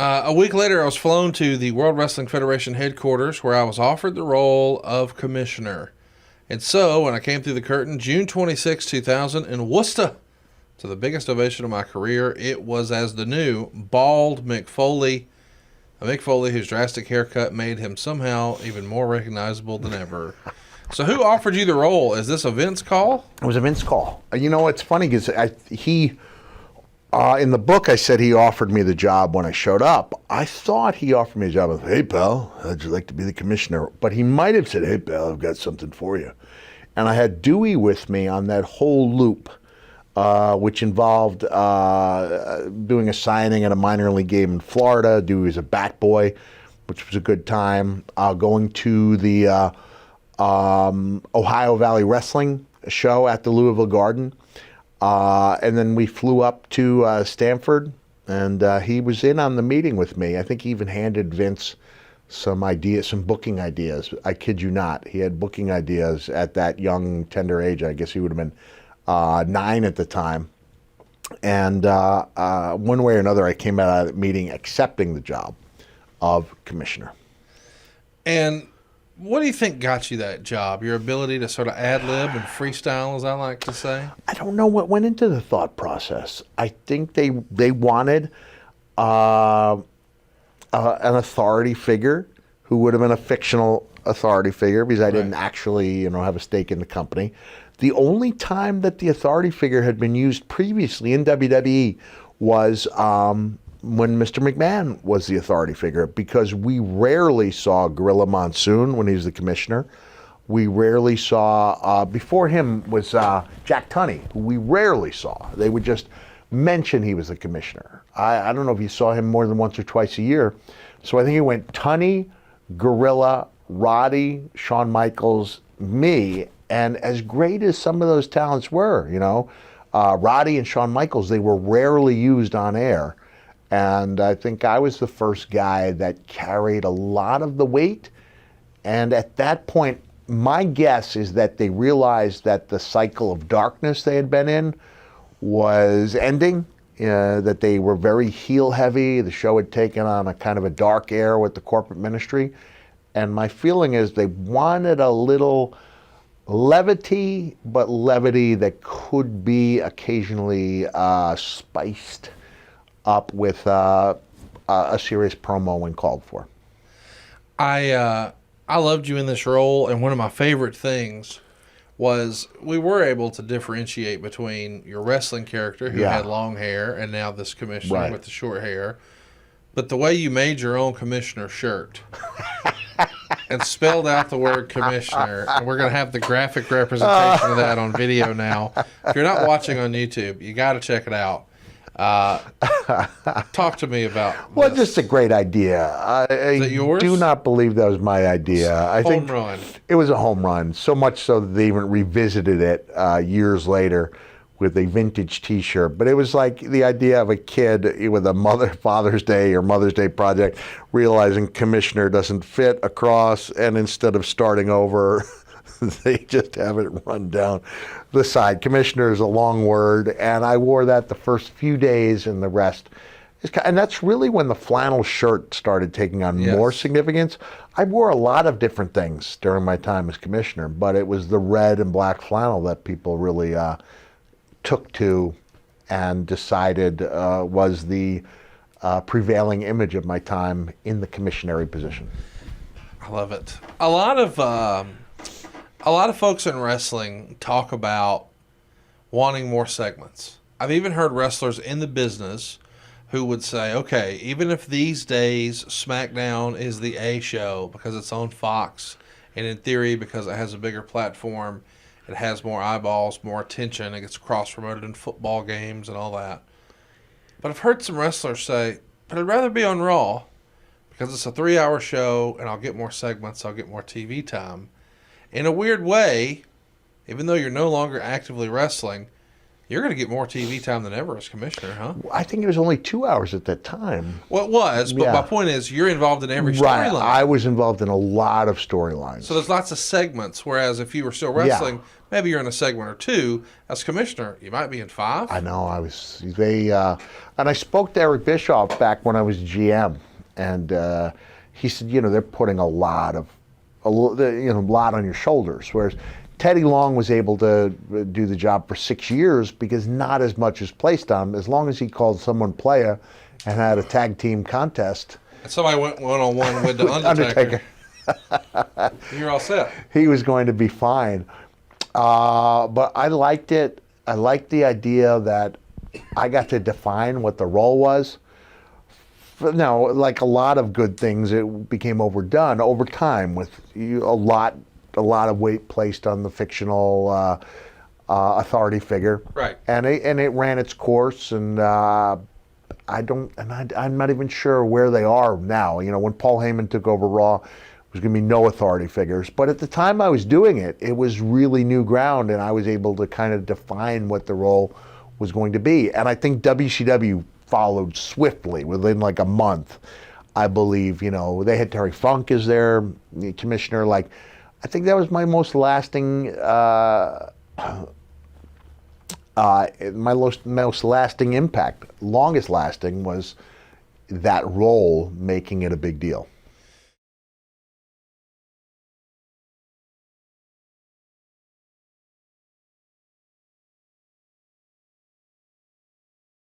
A week later, I was flown to the World Wrestling Federation headquarters where I was offered the role of commissioner. And so, when I came through the curtain, June 26, 2000, in Worcester, to the biggest ovation of my career, it was as the new bald Mick Foley. A Mick Foley whose drastic haircut made him somehow even more recognizable than ever. So who offered you the role? Is this a Vince call? It was a Vince call. You know, it's funny because in the book, I said he offered me the job when I showed up. I thought he offered me a job. I was, hey, pal, how'd you like to be the commissioner? But he might have said, hey, pal, I've got something for you. And I had Dewey with me on that whole loop, which involved doing a signing at a minor league game in Florida. Dewey was a bat boy, which was a good time. Going to the Ohio Valley Wrestling show at the Louisville Garden. And then we flew up to Stanford, and he was in on the meeting with me. I think he even handed Vince some ideas, some booking ideas. I kid you not. He had booking ideas at that young, tender age. I guess he would have been 9 at the time. And one way or another, I came out of that meeting accepting the job of commissioner. And what do you think got you that job? Your ability to sort of ad-lib and freestyle, as I like to say? I don't know what went into the thought process. I think they wanted an authority figure who would have been a fictional authority figure because I didn't actually, have a stake in the company. The only time that the authority figure had been used previously in WWE was when Mr. McMahon was the authority figure, because we rarely saw Gorilla Monsoon when he was the commissioner. We rarely saw, before him was Jack Tunney, who we rarely saw. They would just mention he was the commissioner. I don't know if you saw him more than once or twice a year. So I think it went Tunney, Gorilla, Roddy, Shawn Michaels, me, and as great as some of those talents were, Roddy and Shawn Michaels, they were rarely used on air. And I think I was the first guy that carried a lot of the weight. And at that point, my guess is that they realized that the cycle of darkness they had been in was ending, that they were very heel heavy. The show had taken on a kind of a dark air with the corporate ministry. And my feeling is they wanted a little levity, but levity that could be occasionally spiced up with a serious promo when called for. I loved you in this role, and one of my favorite things was we were able to differentiate between your wrestling character who had long hair and now this commissioner with the short hair, but the way you made your own commissioner shirt and spelled out the word commissioner, and we're going to have the graphic representation of that on video now. If you're not watching on YouTube, you got to check it out. Talk to me about Well, just a great idea. Is it yours? I do not believe that was my idea. I think home run. It was a home run, so much so that they even revisited it years later with a vintage T-shirt. But it was like the idea of a kid with a Father's Day or Mother's Day project realizing commissioner doesn't fit across, and instead of starting over, they just have it run down the side. Commissioner is a long word, and I wore that the first few days, and the rest is, and that's really when the flannel shirt started taking on more significance. I wore a lot of different things during my time as commissioner, but it was the red and black flannel that people really took to and decided was the prevailing image of my time in the commissionary position. I love it. A lot of folks in wrestling talk about wanting more segments. I've even heard wrestlers in the business who would say, okay, even if these days SmackDown is the A show because it's on Fox, and in theory because it has a bigger platform, it has more eyeballs, more attention, it gets cross-promoted in football games and all that. But I've heard some wrestlers say, but I'd rather be on Raw because it's a 3-hour show and I'll get more segments, I'll get more TV time. In a weird way, even though you're no longer actively wrestling, you're going to get more TV time than ever as commissioner, huh? I think it was only 2 hours at that time. Well, it was, but my point is you're involved in every storyline. I was involved in a lot of storylines. So there's lots of segments, whereas if you were still wrestling, maybe you're in a segment or 2. As commissioner, you might be in 5. I know. And I spoke to Eric Bischoff back when I was GM, and he said, they're putting a lot on your shoulders. Whereas Teddy Long was able to do the job for 6 years because not as much is placed on him. As long as he called someone playa and had a tag team contest. And somebody went one-on-one with the Undertaker. You're all set. He was going to be fine. But I liked it. I liked the idea that I got to define what the role was. Now, like a lot of good things, it became overdone over time with a lot of weight placed on the fictional authority figure. Right. And it ran its course, and I'm not even sure where they are now. When Paul Heyman took over Raw, there was going to be no authority figures. But at the time I was doing it, it was really new ground, and I was able to kind of define what the role was going to be. And I think WCW followed swiftly within like a month. I believe, they had Terry Funk as their commissioner. I think that was my most lasting, most lasting impact. Longest lasting was that role making it a big deal.